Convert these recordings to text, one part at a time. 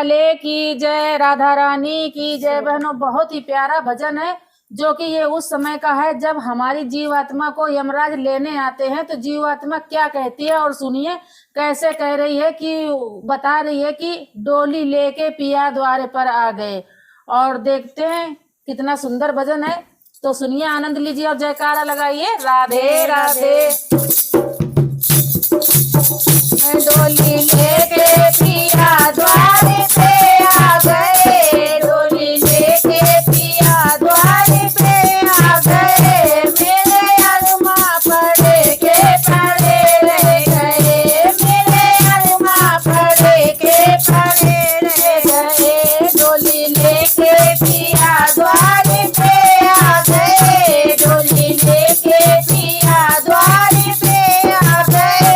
वाले की जय, राधा रानी की जय। बहनों, बहुत ही प्यारा भजन है जो कि ये उस समय का है जब हमारी जीवात्मा को यमराज लेने आते हैं। तो जीवात्मा क्या कहती है और सुनिए कैसे कह रही है कि बता रही है कि डोली लेके पिया द्वारे पर आ गए। और देखते हैं कितना सुंदर भजन है, तो सुनिए, आनंद लीजिए और जयकारा लगाइए। राधे राधे। डोली लेके पिया द्वारे पे आ गए, डोली लेके पिया द्वारे पे आ गए। मेरे अरमा पड़े के पड़े रह गए, मेरे अरमा पड़े के पड़े रह गए। डोली लेके पिया द्वारे पे आ गए, डोली लेके पिया द्वारे पे आ गए।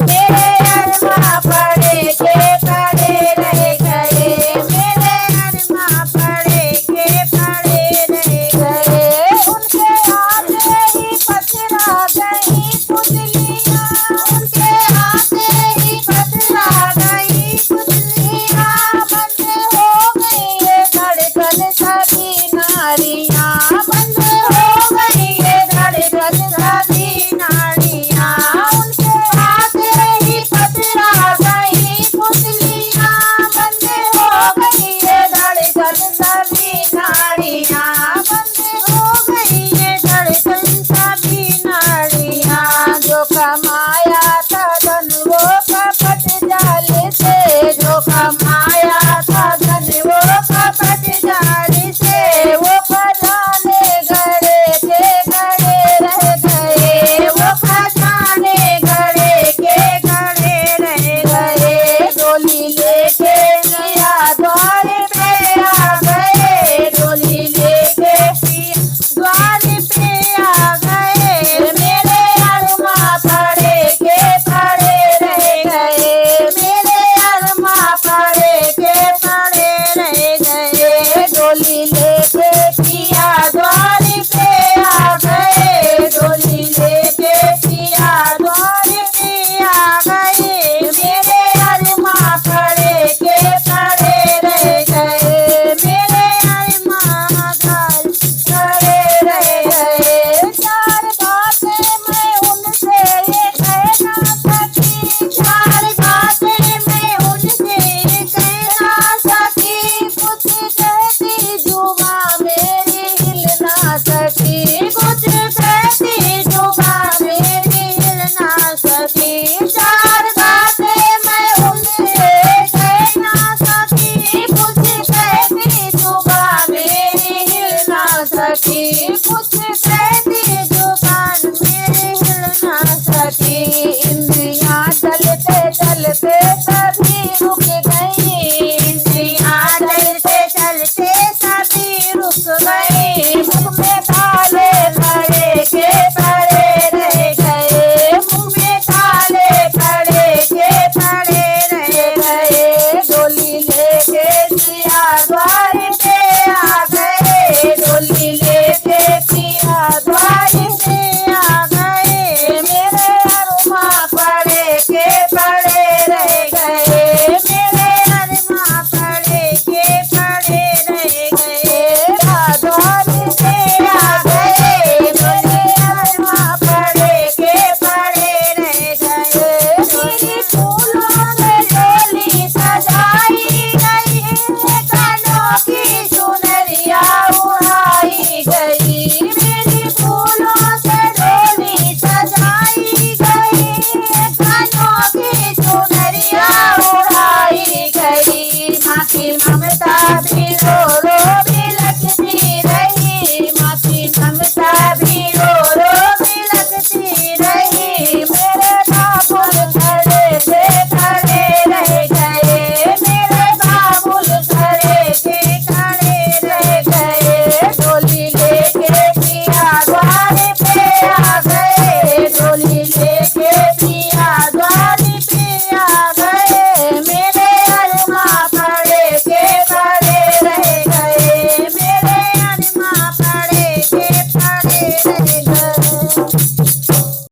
मेरे अरमा पड़े के पड़े रह गए, मेरे अरमा पड़े के पड़े रह गए। उनके आते ही पथरा गई पुतलियाँ, उनके आते ही पथरा गई पुतलियाँ। बंद हो गई ये धड़कन सभी नारियाँ, बंद हो गई ये धड़कन सभी नारियाँ। उनके आते ही पथरा गई पुतलियाँ, बंद हो गई ये धड़कन सभी नारियाँ, बंद हो गई ये धड़कन सभी नारियाँ। जो कमाया था धन वो कपट जाल से, जो कमाया था धन वो कपट जाल से। वो खजाने गड़े के गड़े रह गए, वो खजाने गड़े के गड़े रह गए। डोली लेके पिया द्वारे पे आ गए, डोली लेके पिया द्वारे पे आ गए। मेरे अरमा पड़े के पड़े रह गए, मेरे अरमा पड़े के पड़े रह गए। डोली लेके पिया द्वारे पे आ गए, डोली लेके पिया द्वारे पे आ गए। मेरे अरमा पड़े के पड़े रह गए, मेरे अरमा पड़े रह गए। चार बातें मैं उनसे ये कह ना सकी, चार बातें मैं उनसे ये कह ना सकी। कुछ कहती जुबा मेरी हिल ना सकी, कुछ कहती जुबा मेरी हिल ना सकी। चार बातें मैं उनसे कह ना सकी, कुछ कहती जुबा मेरी हिल ना सकी, कुछ कहती जुबान मेरी हिल ना सकी। इंद्रियाँ चलते चलते सभी रुक गई, इंद्रियाँ चलते चलते सभी रुक गई। मुँह में ताले पड़े के पड़े रह गए, मुँह में ताले पड़े के पड़े रह गए। डोली लेके पिया द्वारे पे आ गए, डोली लेके पिया द्वारे पे आ गए। मेरे अरमा पड़े के पड़े रह गए, मेरे अरमा पड़े के पड़े रह गए। द्वारे पे आ गए, मेरे अरमा पड़े के पड़े रह गए। मेरी फूलों से डोली सजाई गई, कानों की चुनरिया उड़ाई गई। मेरी फूलों से डोली सजाई गई, कानों की चुनरिया उड़ाई गई। माँ की ममता भी रो रो बिलखती रही, माँ की ममता भी रो रो बिलखती रही। मेरे बाबुल खड़े थे खड़े रह गए, मेरे बाबुल खड़े थे खड़े रह गए। डोली लेके पिया द्वारे पे आ गए, डोली लेके पिया